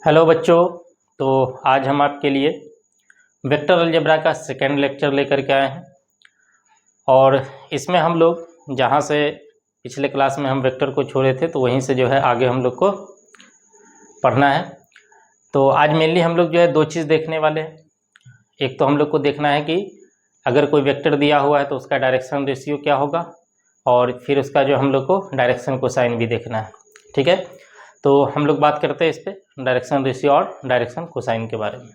Hello बच्चों। तो आज हम आपके लिए वेक्टर अलजेब्रा का सेकेंड लेक्चर लेकर के आए हैं और इसमें हम लोग जहां से पिछले क्लास में हम वेक्टर को छोड़े थे तो वहीं से जो है आगे हम लोग को पढ़ना है। तो आज मेनली हम लोग जो है दो चीज़ देखने वाले हैं। एक तो हम लोग को देखना है कि अगर कोई वेक्टर दिया हुआ है तो उसका डायरेक्शन रेशियो क्या होगा, और फिर उसका जो हम लोग को डायरेक्शन कोसाइन भी देखना है। ठीक है, तो हम लोग बात करते हैं इस पे डायरेक्शन रेशियो और डायरेक्शन कोसाइन के बारे में।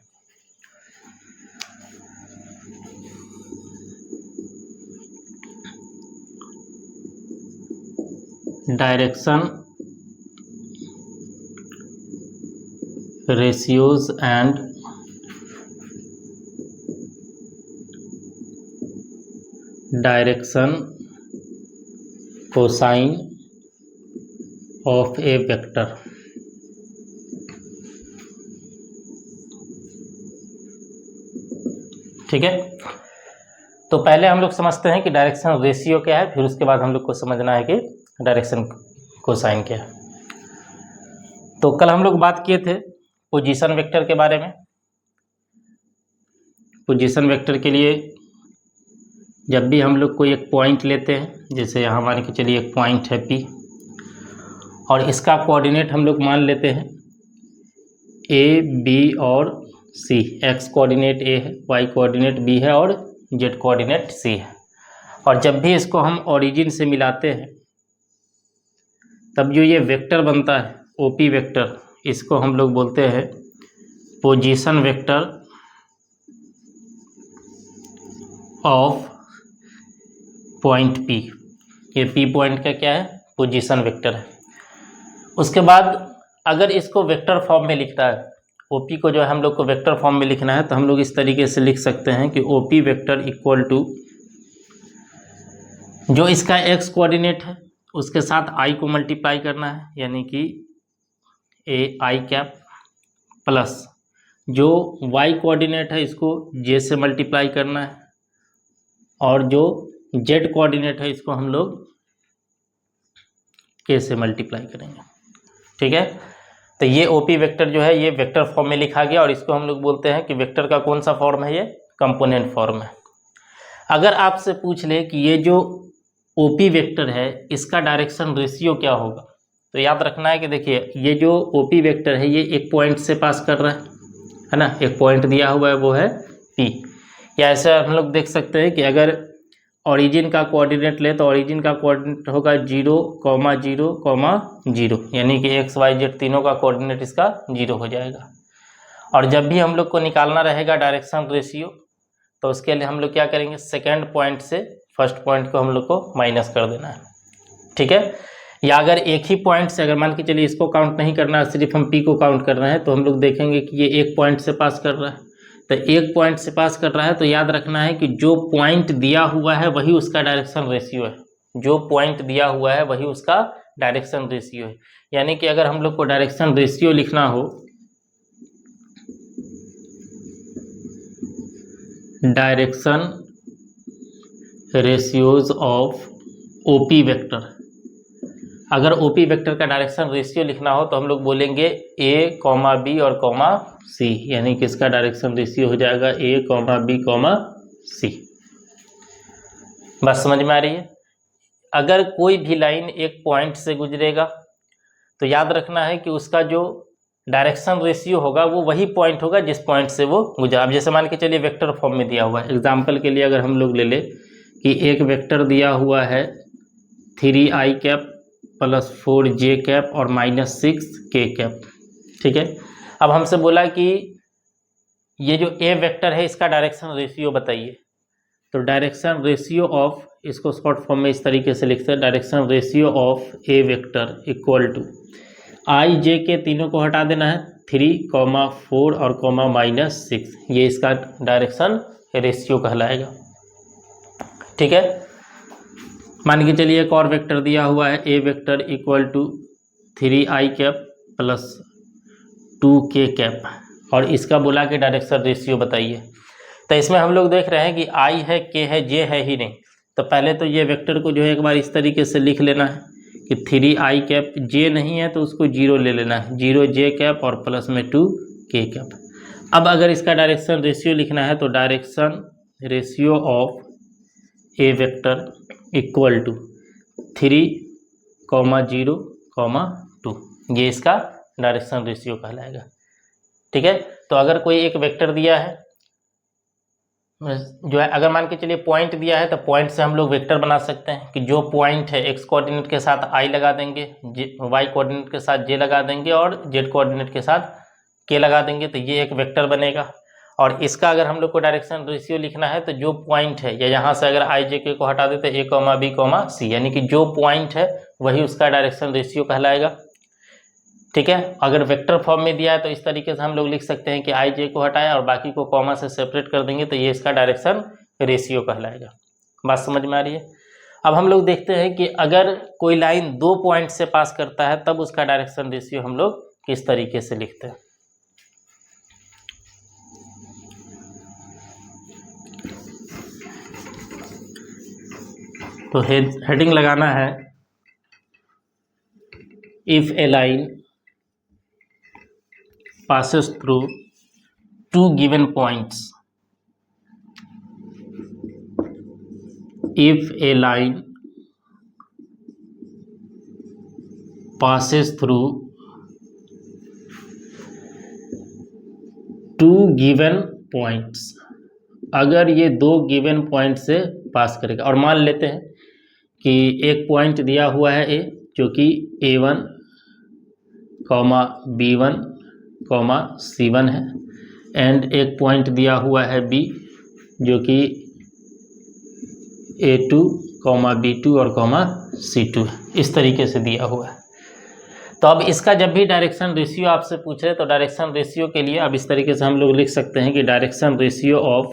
Direction ratios and direction cosine of a vector. ठीक है, तो पहले हम लोग समझते हैं कि डायरेक्शन रेशियो क्या है, फिर उसके बाद हम लोग को समझना है कि डायरेक्शन कोसाइन क्या है। तो कल हम लोग बात किए थे पोजीशन वेक्टर के बारे में। पोजीशन वेक्टर के लिए जब भी हम लोग कोई एक पॉइंट लेते हैं, जैसे यहाँ मान के चलिए एक पॉइंट है P और इसका कोऑर्डिनेट हम लोग मान लेते हैं A, B और C। X कोऑर्डिनेट A है, Y कोऑर्डिनेट B है और Z कोऑर्डिनेट C है। और जब भी इसको हम ओरिजिन से मिलाते हैं तब जो ये वेक्टर बनता है OP वेक्टर, इसको हम लोग बोलते हैं position vector of point P। ये P पॉइंट का क्या है, पोजीशन वेक्टर है। उसके बाद अगर इसको वेक्टर फॉर्म में लिखना है, OP को जो है हम लोग को वेक्टर फॉर्म में लिखना है, तो हम लोग इस तरीके से लिख सकते हैं कि OP वेक्टर इक्वल टू जो इसका X कोऑर्डिनेट है उसके साथ I को मल्टीप्लाई करना है, यानी कि AI कैप, प्लस जो Y कोऑर्डिनेट है इसको J से मल्टीप्लाई करना है, और जो Z कोऑर्डिनेट है इसको हम लोग K से मल्टीप्लाई करेंगे। ठीक है, तो ये OP वेक्टर जो है ये वेक्टर फॉर्म में लिखा गया और इसको हम लोग बोलते हैं कि वेक्टर का कौन सा फॉर्म है, ये कंपोनेंट फॉर्म है। अगर आपसे पूछ ले कि ये जो OP वेक्टर है इसका डायरेक्शन रेशियो क्या होगा, तो याद रखना है कि देखिए ये जो OP वेक्टर है ये एक पॉइंट से पास कर रहा है ना, एक पॉइंट दिया हुआ है वो है P। या ऐसे हम लोग देख सकते हैं कि अगर ओरिजिन का कोऑर्डिनेट ले तो ओरिजिन का कोऑर्डिनेट होगा 0, 0, 0, यानी कि x y z तीनों का कोऑर्डिनेट इसका 0 हो जाएगा। और जब भी हम लोग को निकालना रहेगा डायरेक्शन रेशियो तो उसके लिए हम लोग क्या करेंगे, सेकेंड पॉइंट से फर्स्ट पॉइंट को हम लोग को माइनस कर देना है। ठीक है, या अगर एक ही पॉइंट से, अगर मान के चलिए इसको काउंट नहीं करना है, सिर्फ हम P को काउंट कर रहे हैं, तो हम लोग देखेंगे कि ये एक पॉइंट से पास कर रहा है। तो एक पॉइंट से पास कर रहा है तो याद रखना है कि जो पॉइंट दिया हुआ है वही उसका डायरेक्शन रेशियो है। जो पॉइंट दिया हुआ है वही उसका डायरेक्शन रेशियो है। यानी कि अगर हम लोग को डायरेक्शन रेशियो लिखना हो, direction ratios of OP vector, अगर OP वेक्टर का डायरेक्शन रेशियो लिखना हो तो हम लोग बोलेंगे A, B और C, यानी कि इसका डायरेक्शन रेशियो हो जाएगा A, B, C। बस समझ में आ रही है। अगर कोई भी लाइन एक पॉइंट से गुजरेगा तो याद रखना है कि उसका जो डायरेक्शन रेशियो होगा वो वही पॉइंट होगा जिस पॉइंट से वो गुजरा। अब जैसे मान के चलिए वेक्टर फॉर्म में दिया हुआ है, एग्जाम्पल के लिए अगर हम लोग ले ले कि एक वेक्टर दिया हुआ है 3i cap plus 4j cap और -6k कैप। ठीक है, अब हमसे बोला कि ये जो A वेक्टर है इसका डायरेक्शन रेशियो बताइए। तो डायरेक्शन रेशियो ऑफ, इसको शॉर्ट फॉर्म में इस तरीके से लिखते हैं, direction ratio of A vector equal to I J के तीनों को हटा देना है, 3, 4 और -6, ये इसका डायरेक्शन रेशियो कहलाएगा। ठीक है, मान के चलिए एक और वेक्टर दिया हुआ है A vector equal to 3i cap plus 2k cap, और इसका बोला कि डायरेक्शन रेशियो बताइए। तो इसमें हम लोग देख रहे हैं कि I है, K है, J है ही नहीं। तो पहले तो ये वेक्टर को जो है एक बार इस तरीके से लिख लेना है कि 3i कैप जे नहीं है तो उसको 0 ले लेना है, 0j कैप और प्लस में 2k कैप। अब अगर इसका डायरेक्शन रेशियो लिखना है तो direction ratio of a vector equal to 3, 0, 2, ये इसका डायरेक्शन रेशियो कहलाएगा। ठीक है, तो अगर कोई एक वेक्टर दिया है जो है, अगर मान के चलिए पॉइंट दिया है तो पॉइंट से हम लोग वेक्टर बना सकते हैं कि जो पॉइंट है x कोऑर्डिनेट के साथ i लगा देंगे, y कोऑर्डिनेट के साथ j लगा देंगे और z कोऑर्डिनेट के साथ k लगा देंगे, तो ये एक वेक्टर बनेगा। और इसका अगर हम लोग को डायरेक्शन रेशियो लिखना है तो जो पॉइंट है, या यहाँ से अगर i j k को हटा देते a, b, c, यानी कि जो पॉइंट है वही उसका डायरेक्शन रेशियो कहलाएगा। ठीक है, अगर वेक्टर फॉर्म में दिया है तो इस तरीके से हम लोग लिख सकते हैं कि i j को हटाया और बाकी को कॉमा से सेपरेट कर देंगे, तो ये इसका डायरेक्शन रेशियो कहलाएगा। बात समझ में आ रही है? अब हम लोग देखते हैं कि अगर कोई लाइन 2 पॉइंट से पास करता है तब उसका डायरेक्शन रेशियो हम लोग किस तरीके से लिखते हैं। तो हेडिंग लगाना है if A line passes through 2 given points, if a line passes through 2 given points, अगर ये 2 गिवन पॉइंट से पास करेगा, और मान लेते हैं कि एक पॉइंट दिया हुआ है ए जो कि a1, b1, c1 है, एंड एक पॉइंट दिया हुआ है b जो कि a2, b2 और c2 है। इस तरीके से दिया हुआ है। तो अब इसका जब भी डायरेक्शन रेशियो आपसे पूछे तो डायरेक्शन रेशियो के लिए अब इस तरीके से हम लोग लिख सकते हैं कि डायरेक्शन रेशियो ऑफ,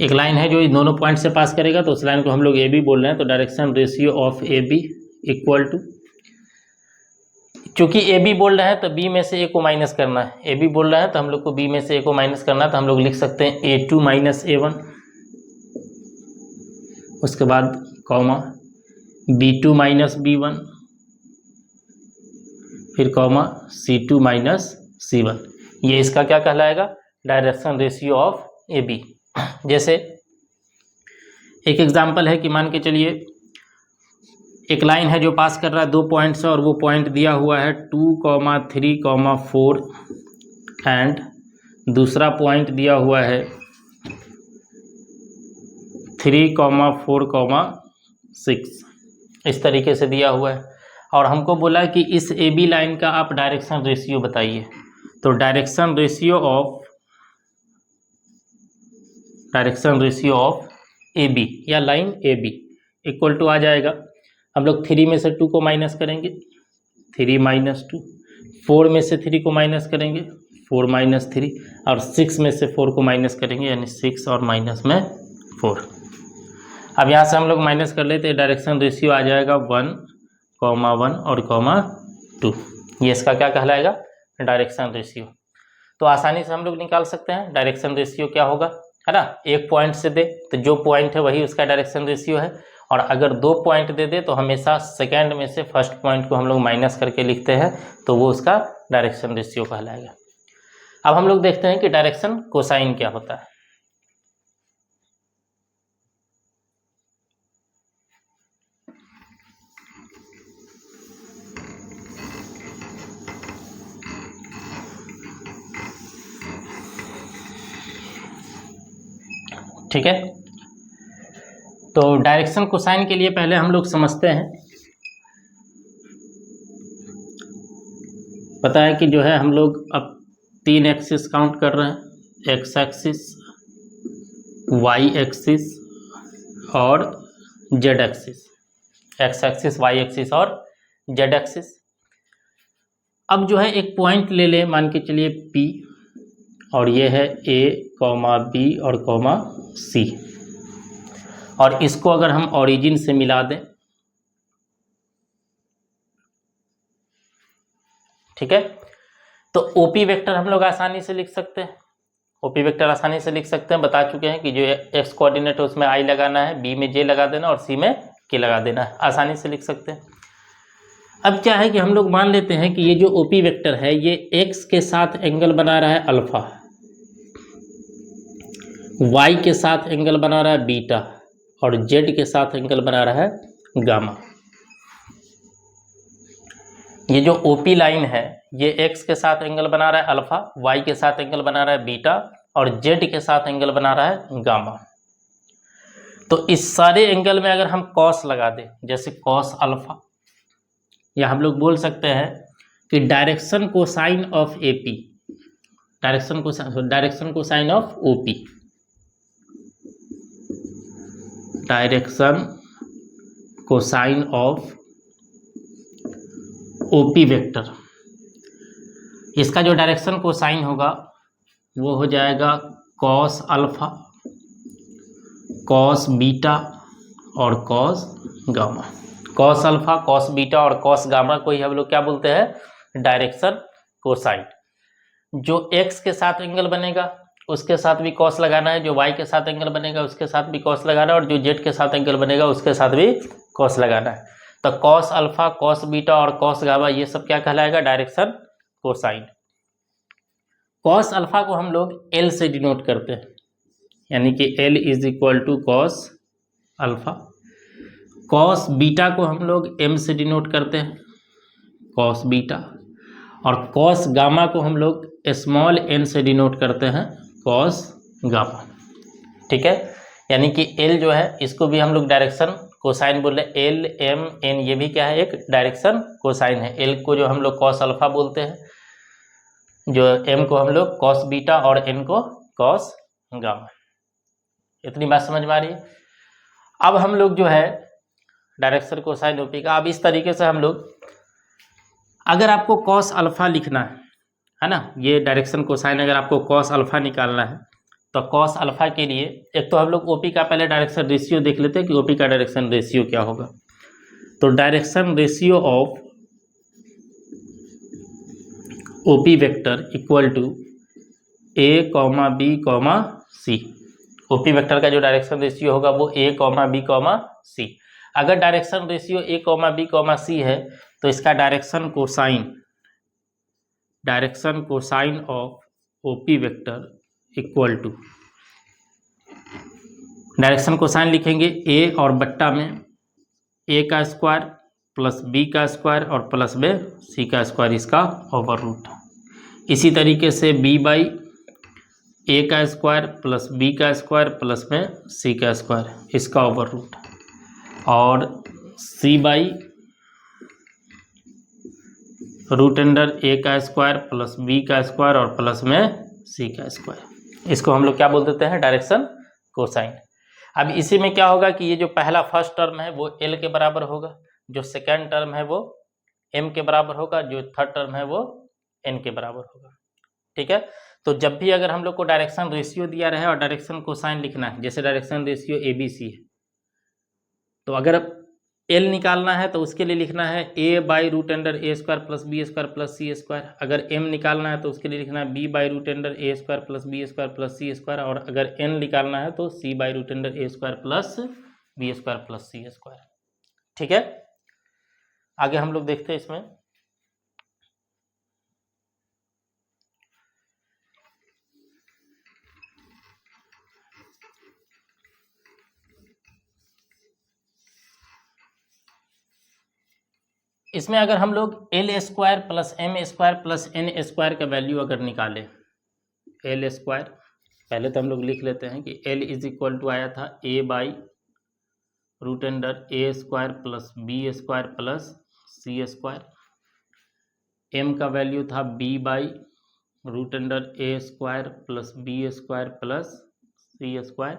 एक लाइन है जो दोनों पॉइंट से पास करेगा तो उस लाइन को हम लोग ए बी बोल रहे हैं, तो direction ratio of A B equal to, चूंकि ए बी बोल रहे हैं तो बी में से ए को माइनस करना है, ए बी बोल रहे हैं तो हम लोग को बी में से ए को माइनस करना है, तो हम लोग लिख सकते हैं A2 माइनस A1, उसके बाद कॉमा B2 माइनस B1, फिर कॉमा C2 माइनस C1। ये इसका क्या कहलाएगा? Direction ratio of A b. जैसे एक एग्जांपल है कि मान के चलिए एक लाइन है जो पास कर रहा है 2 पॉइंट से, और वो पॉइंट दिया हुआ है 2, 3, 4 एंड दूसरा पॉइंट दिया हुआ है 3, 4, 6, इस तरीके से दिया हुआ है। और हमको बोला कि इस ए बी लाइन का आप डायरेक्शन रेशियो बताइए, तो direction ratio of A B या line A B equal to आ जाएगा, हम लोग 3 में से 2 को माइनस करेंगे, 3 माइनस 2, 4 में से 3 को माइनस करेंगे, 4 माइनस 3, और 6 में से 4 को माइनस करेंगे, यानी 6 और माइनस में 4। अब यहाँ से हम लोग माइनस कर लेते हैं, डायरेक्शन रेशियो आ जाएगा 1, 1 और 2। ये इसका क्या कहलाएगा? Direction ratio. तो आसानी से हम लोग निकाल सकते हैं डायरेक्शन रेशियो क्या होगा, है ना। एक पॉइंट से दे तो जो पॉइंट है वही उसका डायरेक्शन रेशियो है, और अगर 2 पॉइंट दे दे तो हमेशा सेकंड में से फर्स्ट पॉइंट को हम लोग माइनस करके लिखते हैं, तो वो उसका डायरेक्शन रेशियो कहलाएगा। अब हम लोग देखते हैं कि डायरेक्शन कोसाइन क्या होता है। ठीक है, तो डायरेक्शन कोसाइन के लिए पहले हम लोग समझते हैं, पता है कि जो है हम लोग अब 3 एक्सिस काउंट कर रहे हैं, एक्स एक्सिस, वाई एक्सिस और z axis, x axis, y axis और जेड एक्सिस। अब जो है एक पॉइंट ले लें, मान के चलिए P, और ये है A, B और C, और इसको अगर हम ओरिजिन से मिला दें, ठीक है, तो ओपी वेक्टर हम लोग आसानी से लिख सकते हैं। ओपी वेक्टर आसानी से लिख सकते हैं, बता चुके हैं कि जो एक्स कोऑर्डिनेट है उसमें i लगाना है, बी में j लगा देना और सी में के लगा देना है, आसानी से लिख सकते हैं। अब क्या है कि हम लोग मान लेते हैं कि ये जो ओपी वेक्टर है ये एक्स के साथ एंगल बना रहा है अल्फा, वाई के साथ एंगल बना रहा है बीटा और जेड के साथ एंगल बना रहा है गामा। ये जो ओपी लाइन है ये एक्स के साथ एंगल बना रहा है अल्फा, वाई के साथ एंगल बना रहा है बीटा और जेड के साथ एंगल बना रहा है गामा। तो इस सारे एंगल में अगर हम कॉस लगा दें, जैसे कॉस अल्फा, या हम लोग बोल सकते हैं कि direction cosine of AP, direction cosine of OP, direction cosine of OP vector, इसका जो डायरेक्शन कोसाइन होगा वो हो जाएगा कॉस अल्फा, कॉस बीटा और cos gamma. Cos alpha, cos beta और कॉस गामा को ही हम लोग क्या बोलते हैं, डायरेक्शन कोसाइन। जो एक्स के साथ एंगल बनेगा उसके साथ भी कॉस लगाना है, जो वाई के साथ एंगल बनेगा उसके साथ भी कॉस लगाना है और जो जेड के साथ एंगल बनेगा उसके साथ भी कॉस लगाना है। तो कॉस अल्फा, कॉस बीटा और कॉस गामा ये सब क्या कहलाएगा, डायरेक्शन कोसाइन। कॉस अल्फा को हम लोग एल से डिनोट करते हैं, यानी कि l is equal to cos alpha. Cos beta को हम लोग एम से डिनोट करते हैं, कॉस बीटा। और कॉस गामा को हम लोग स्मॉल एन से डिनोट करते हैं, कॉस गामा। ठीक है, यानी कि एल जो है इसको भी हम लोग डायरेक्शन कोसाइन बोल रहे हैं। एल एम एन ये भी क्या है, एक डायरेक्शन कोसाइन है। एल को जो हम लोग कॉस अल्फा बोलते हैं, जो एम को हम लोग कॉस बीटा और एन को कॉस गामा। इतनी बात समझ में आ रही है। अब हम लोग जो है डायरेक्शन कोसाइन ओपी का, अब इस तरीके से हम लोग, अगर आपको कॉस अल्फा लिखना है ना, ये डायरेक्शन कोसाइन अगर आपको कॉस अल्फा निकालना है तो कॉस अल्फा के लिए एक तो हम लोग ओपी का पहले डायरेक्शन रेशियो देख लेते हैं कि ओपी का डायरेक्शन रेशियो क्या होगा। तो direction ratio of OP vector equal to A comma B comma C. OP vector का जो डायरेक्शन रेशियो होगा वो A comma B comma C. अगर direction ratio A comma B comma C है तो इसका direction cosine of OP vector equal to, direction cosine लिखेंगे A और बट्टा में ए का स्क्वायर प्लस बी का स्क्वायर और प्लस में सी का स्क्वायर, इसका ओवर रूट। इसी तरीके से बी बाई ए का स्क्वायर प्लस बी का स्क्वायर प्लस में सी का स्क्वायर, इसका ओवर रूट। और सी बाई रूट अंडर ए का स्क्वायर प्लस बी का स्क्वायर और प्लस में सी का स्क्वायर, इसको हम लोग क्या बोल देते हैं, डायरेक्शन कोसाइन। अब इसी में क्या होगा कि ये जो पहला फर्स्ट टर्म है वो एल के बराबर होगा, जो सेकेंड टर्म है वो एम के बराबर होगा, जो थर्ड टर्म है वो एन के बराबर होगा। ठीक है, तो जब भी अगर हम लोग को डायरेक्शन रेशियो दिया रहे और डायरेक्शन कोसाइन लिखना है, जैसे direction ratio a b c है, तो अगर एल निकालना है तो उसके लिए लिखना है A by root under A square plus B square plus C square. अगर एम निकालना है तो उसके लिए लिखना है B by root under A square plus B square plus C square. और अगर एन निकालना है तो C by root under A square plus B square plus C square. ठीक है, आगे हम लोग देखते हैं इसमें। इसमें अगर हम लोग L square plus M square plus N square का वैल्यू अगर निकालें, एल स्क्वायर पहले तो हम लोग लिख लेते हैं कि एल इज इक्वल टू आया था A by root under A square plus B square plus C square. M का वैल्यू था B by root under A square plus B square plus C square.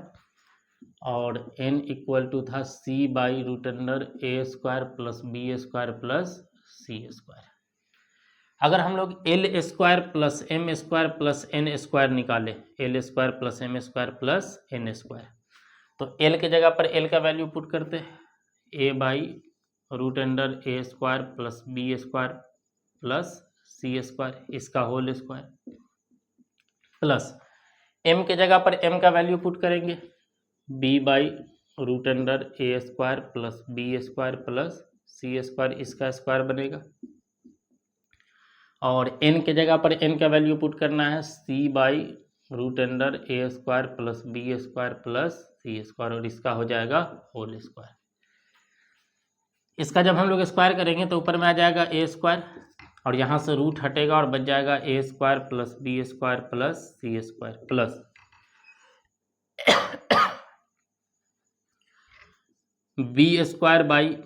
और n इक्वल टू था c by root under A square plus B square plus C square. अगर हम लोग L square plus M square plus N square निकालें, L square plus M square plus N square, तो L के जगह पर L का वैल्यू पुट करते हैं A by root under A square plus B square plus C square, इसका whole square, plus M के जगह पर एम का वैल्यू पुट करेंगे B by root under A square plus B square plus C square, इसका square बनेगा। और n के जगह पर n का वैल्यू पुट करना है c by root under A square plus B square plus C square, और इसका हो जाएगा होल स्क्वायर। इसका जब हम लोग स्क्वायर करेंगे तो ऊपर में आ जाएगा ए स्क्वायर, और यहाँ से रूट हटेगा और बच जाएगा A square plus B square plus C square plus B square by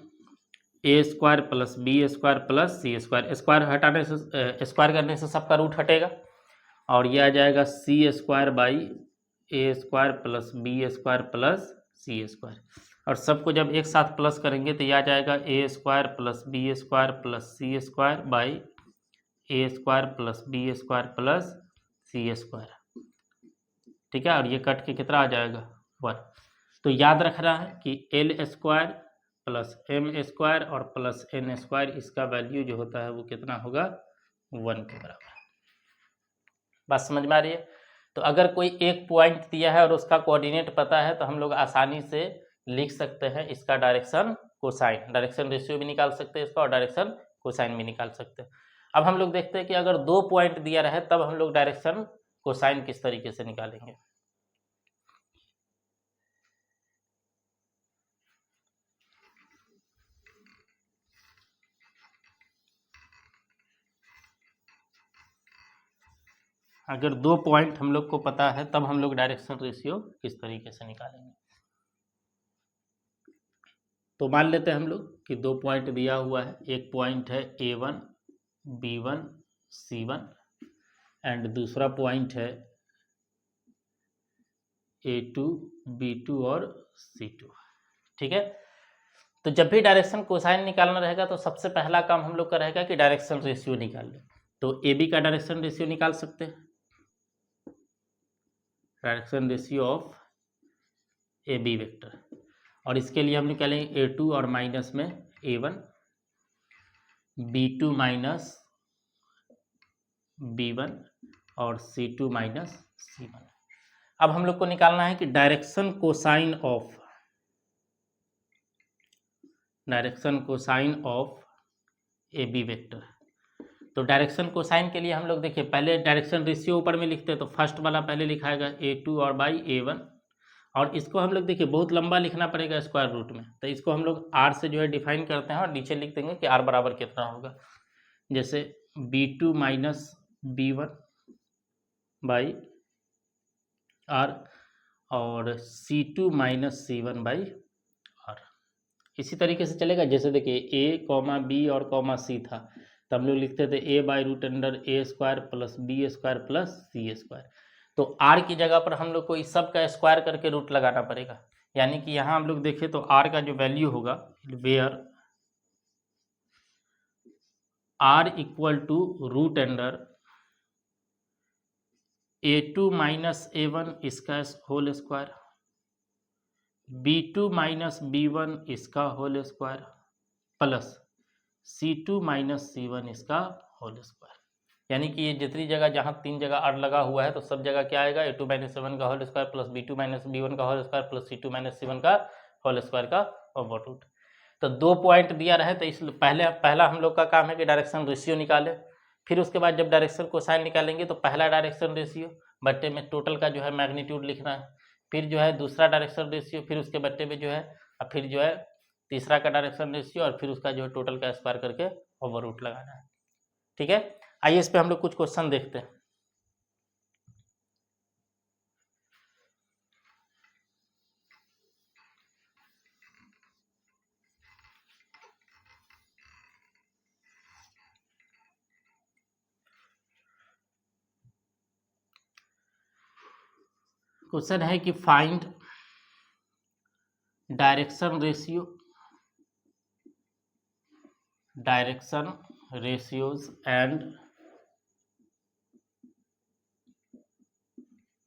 A square plus B square plus C square. Square हटाने से स्क्वायर करने से सबका रूट हटेगा, और ये आ जाएगा C square by A square plus B square plus C square. और सबको जब एक साथ प्लस करेंगे तो यह आ जाएगा A square plus B square plus C square by A square plus B square plus C square. ठीक है, और ये कट के कितना आ जाएगा 1। तो याद रखना है कि l square plus M square और प्लस एन स्क्वायर, इसका वैल्यू जो होता है वो कितना होगा 1 के बराबर। बात समझ में आ रही है? तो अगर कोई एक पॉइंट दिया है और उसका कोऑर्डिनेट पता है तो हम लोग आसानी से लिख सकते हैं इसका डायरेक्शन कोसाइन, डायरेक्शन रेशियो भी निकाल सकते हैं इसका, और डायरेक्शन कोसाइन भी निकाल सकते हैं। अब हम लोग देखते हैं कि अगर 2 पॉइंट दिया रहे तब हम लोग डायरेक्शन कोसाइन किस तरीके से निकालेंगे। अगर 2 पॉइंट हम लोग को पता है तब हम लोग डायरेक्शन रेशियो किस तरीके से निकालेंगे। तो मान लेते हैं हम लोग कि 2 पॉइंट दिया हुआ है। एक पॉइंट है A1 B1 C1 एंड दूसरा पॉइंट है A2 B2 और C2। ठीक है, तो जब भी डायरेक्शन कोसाइन निकालना रहेगा तो सबसे पहला काम हम लोग का रहेगा कि डायरेक्शन रेशियो निकाल लें। तो AB का डायरेक्शन रेशियो निकाल सकते हैं, direction ratio of AB vector, और इसके लिए हम निकालेंगे A2 और माइनस में A1 B2 माइनस B1 और C2 माइनस C1। अब हम लोग को निकालना है कि direction cosine of AB vector. तो डायरेक्शन कोसाइन के लिए हम लोग देखिए पहले डायरेक्शन रेशियो ऊपर में लिखते हैं, तो फर्स्ट वाला पहले लिखाएगा A2 और बाई A1, और इसको हम लोग देखिए बहुत लंबा लिखना पड़ेगा स्क्वायर रूट में, तो इसको हम लोग R से जो है डिफाइन करते हैं और नीचे लिख देंगे कि R बराबर कितना होगा। जैसे B2 minus B1 by R और C2 minus C1 by R। इसी तरीके से चलेगा। जैसे देखिए A, B और C था, तो हम लोग लिखते थे A by root under A square plus B square plus C square. तो R की जगह पर हम लोग को इस सब का स्क्वायर करके रूट लगाना पड़ेगा, यानी कि यहाँ हम लोग देखें तो R का जो वैल्यू होगा, where R equal to root under A2 minus A1 इसका whole square, B2 minus B1 इसका whole square plus C2 minus C1 इसका होल स्क्वायर। यानी कि ये जितनी जगह जहाँ 3 जगह R लगा हुआ है तो सब जगह क्या आएगा, A2 माइनस A1 का whole square plus B2 minus B1 का whole square plus C2 minus C1 का होल स्क्वायर का ओवर रूट। तो 2 पॉइंट दिया रहे तो इस पहला हम लोग का काम है कि डायरेक्शन रेशियो निकालें। फिर उसके बाद जब डायरेक्शन कोसाइन निकालेंगे तो पहला डायरेक्शन रेशियो बट्टे में टोटल का जो है मैग्नीट्यूड लिखना है, फिर जो है दूसरा डायरेक्शन रेशियो, फिर उसके बट्टे में जो है, और फिर जो है तीसरा का डायरेक्शन रेशियो, और फिर उसका जो है टोटल का स्क्वायर करके ओवर रूट लगाना है। ठीक है, आइए इस पे हम लोग कुछ क्वेश्चन देखते हैं। क्वेश्चन है कि find direction ratios and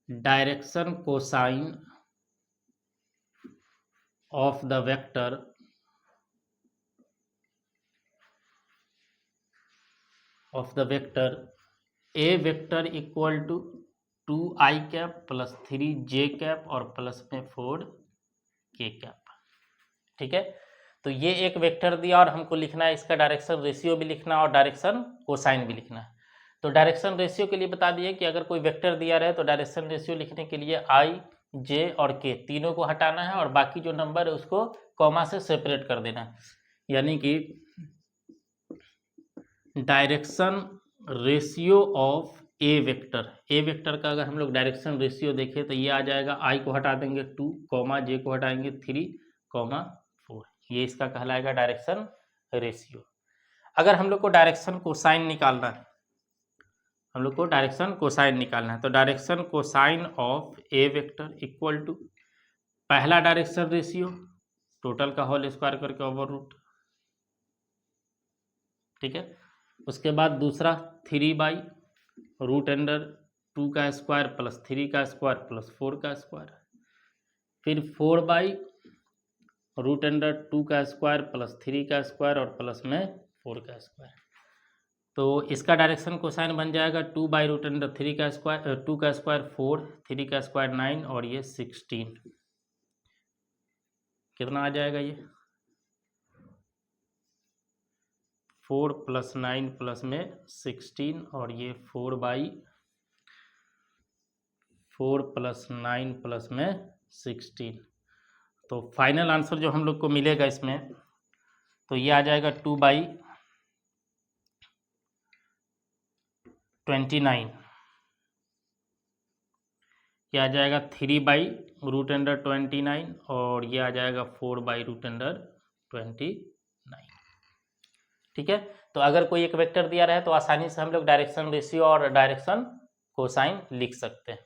direction cosine of the vector A vector equal to 2i cap plus 3j cap और प्लस में 4 के कैप। ठीक है, तो ये एक वेक्टर दिया और हमको लिखना है इसका डायरेक्शन रेशियो भी लिखना है और डायरेक्शन कोसाइन भी लिखना है। तो डायरेक्शन रेशियो के लिए बता दिए कि अगर कोई वेक्टर दिया रहे तो डायरेक्शन रेशियो लिखने के लिए आई, जे और के तीनों को हटाना है और बाकी जो नंबर है उसको कॉमा से सेपरेट कर देना है। यानी कि direction ratio of a vector का अगर हम लोग डायरेक्शन रेशियो देखें तो ये आ जाएगा, आई को हटा देंगे 2, कॉमा जे को हटाएंगे 3, कॉमा 4, ये इसका कहलाएगा डायरेक्शन रेशियो। अगर हम लोग को डायरेक्शन कोसाइन निकालना है, तो direction cosine of a vector equal to पहला डायरेक्शन रेशियो टोटल का होल स्क्वायर करके ओवर रूट। ठीक है, उसके बाद दूसरा 3/√2 का स्क्वायर प्लस 3 का स्क्वायर प्लस 4 का स्क्वायर, फिर 4/√2 का स्क्वायर प्लस 3 का स्क्वायर और प्लस में 4 का स्क्वायर। तो इसका डायरेक्शन कोसाइन बन जाएगा 2/√3 का स्क्वायर, 2 का स्क्वायर 4, 3 का स्क्वायर 9 और ये 16। कितना आ जाएगा ये 4 + 9 प्लस में 16 और ये 4 + 9 प्लस में 16। तो फाइनल आंसर जो हम लोग को मिलेगा इसमें, तो ये आ जाएगा 2/29, ये आ जाएगा 3/√29 और ये आ जाएगा 4/√29। ठीक है, तो अगर कोई एक वेक्टर दिया रहे तो आसानी से हम लोग डायरेक्शन रेशियो और डायरेक्शन कोसाइन लिख सकते हैं।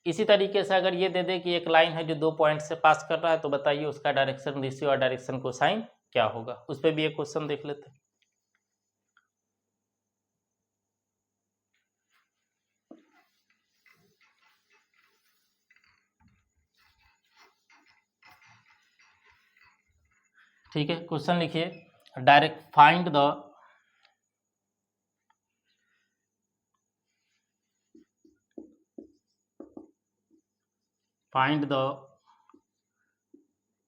इसी तरीके से अगर ये दे दे कि एक लाइन है जो 2 पॉइंट से पास कर रहा है, तो बताइए उसका डायरेक्शन रेशियो और डायरेक्शन कोसाइन क्या होगा। उस पर भी एक क्वेश्चन देख लेते हैं। ठीक है, क्वेश्चन लिखिए, direct find the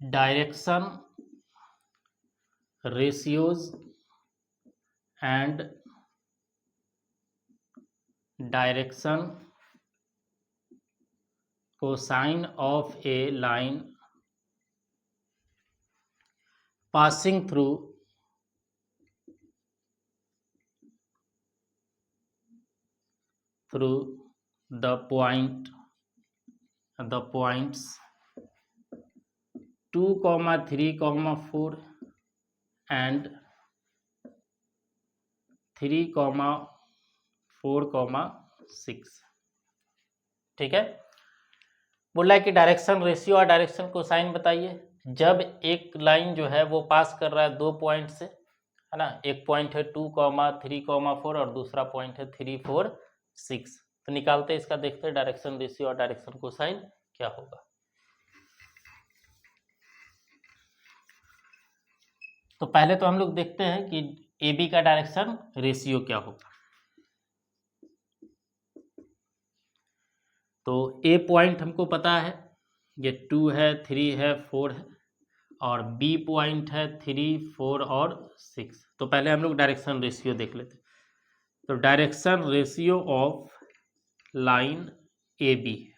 direction ratios and direction cosine of a line passing through the points 2, 3, 4 and 3, 4, 6। ठीक है, बोला है कि डायरेक्शन रेशियो और डायरेक्शन कोसाइन बताइए जब एक लाइन जो है वो पास कर रहा है 2 पॉइंट से, है ना। एक पॉइंट है 2, 3, 4 और दूसरा पॉइंट है 3, 4, 6। तो निकालते हैं इसका, देखते हैं डायरेक्शन रेशियो और डायरेक्शन कोसाइन क्या होगा। तो पहले तो हम लोग देखते हैं कि ए बी का डायरेक्शन रेशियो क्या होगा। तो ए पॉइंट हमको पता है, ये 2 है, 3 है, 4 है, और बी पॉइंट है 3, 4 और 6। तो पहले हम लोग डायरेक्शन रेशियो देख लेते हैं। तो direction ratio of line A b,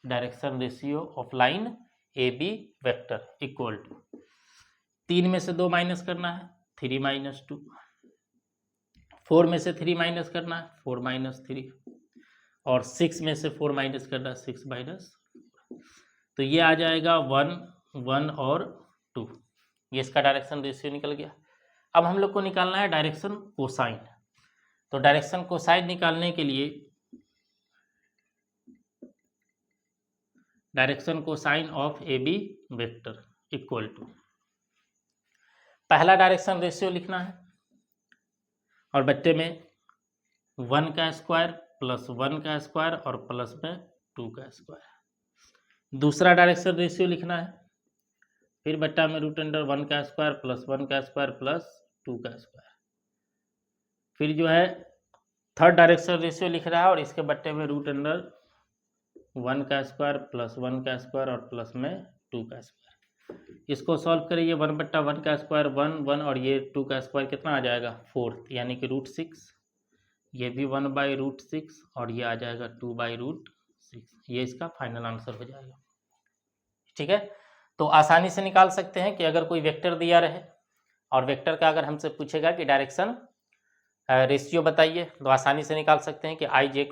direction ratio of line A b vector equal to 3 में से 2 माइनस करना है 3 - 2, 4 में से 3 माइनस करना है 4 - 3, और 6 में से 4 माइनस करना है 6 - तो ये आ जाएगा 1, 1 और 2। ये इसका डायरेक्शन रेशियो निकल गया। अब हम लोग को निकालना है डायरेक्शन कोसाइन। तो डायरेक्शन कोसाइन निकालने के लिए direction cosine of A b vector equal to पहला डायरेक्शन रेशियो लिखना है और बच्चे में 1 का स्क्वायर प्लस 1 का स्क्वायर और प्लस में 2 का स्क्वायर। दूसरा डायरेक्शन रेशियो लिखना है, फिर बट्टा में √1 का स्क्वायर प्लस 1 का स्क्वायर प्लस 2 का स्क्वायर। फिर जो है थर्ड डायरेक्शन रेशियो लिख रहा है और इसके बट्टे में √1 1 का स्क्वायर प्लस 1 का स्क्वायर और प्लस में 2 का स्क्वायर। इसको सॉल्व करिए, 1/1 का स्क्वायर 1 1 और ये 2 का स्क्वायर कितना आ जाएगा 4 यानी कि √6। ये भी 1/√6 और ये आ जाएगा 2/√6। ये इसका फाइनल आंसर हो जाएगा। ठीक है, तो आसानी से निकाल सकते हैं कि अगर कोई वेक्टर दिया रहे और वेक्टर का अगर हमसे पूछेगा कि डायरेक्शन रेशियो बताइए, तो आसानी से निकाल सकते हैं कि आई जे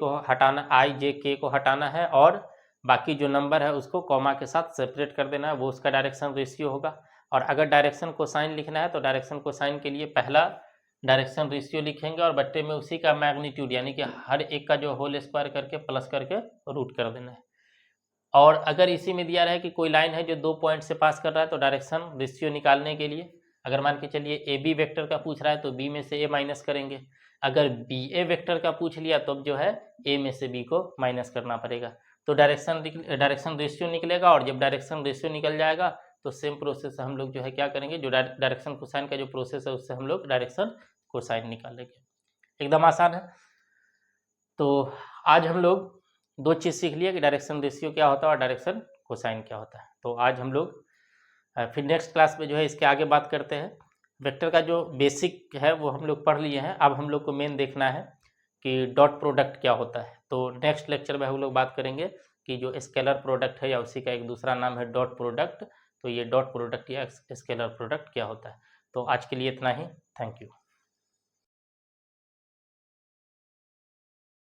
के को हटाना है और बाकी जो नंबर है उसको कॉमा के साथ सेपरेट कर देना है, वो उसका डायरेक्शन रेशियो होगा। और अगर डायरेक्शन कोसाइन लिखना है तो डायरेक्शन कोसाइन के लिए पहला डायरेक्शन रेशियो लिखेंगे और बट्टे में उसी का मैग्नीट्यूड यानी कि हर एक का जो होल स्क्वायर करके प्लस करके रूट कर देना है। और अगर इसी में दिया रहे कि कोई लाइन है जो 2 पॉइंट से पास कर रहा है तो डायरेक्शन रेशियो निकालने के लिए अगर मान के चलिए ए बी वेक्टर का पूछ रहा है तो बी में से ए माइनस करेंगे। अगर बी ए वेक्टर का पूछ लिया तो जो है ए में से बी को माइनस करना पड़ेगा। तो डायरेक्शन रेशियो निकलेगा और जब डायरेक्शन रेशियो निकल जाएगा तो सेम प्रोसेस हम लोग जो है क्या करेंगे, जो डायरेक्शन कोसाइन का जो प्रोसेस है उससे हम लोग डायरेक्शन कोसाइन निकालेंगे। एकदम आसान है। तो आज हम लोग 2 चीज़ सीख लिया कि डायरेक्शन रेशियो क्या होता है और डायरेक्शन कोसाइन क्या होता है। तो आज हम लोग फिर नेक्स्ट क्लास में जो है इसके आगे बात करते हैं। वेक्टर का जो बेसिक है वो हम लोग पढ़ लिए हैं, अब हम लोग को मेन देखना है कि डॉट प्रोडक्ट क्या होता है। तो नेक्स्ट लेक्चर में हम लोग बात करेंगे कि जो स्केलर प्रोडक्ट है या उसी का एक दूसरा नाम है डॉट प्रोडक्ट, तो ये डॉट प्रोडक्ट या स्केलर प्रोडक्ट क्या होता है। तो आज के लिए इतना ही, थैंक यू।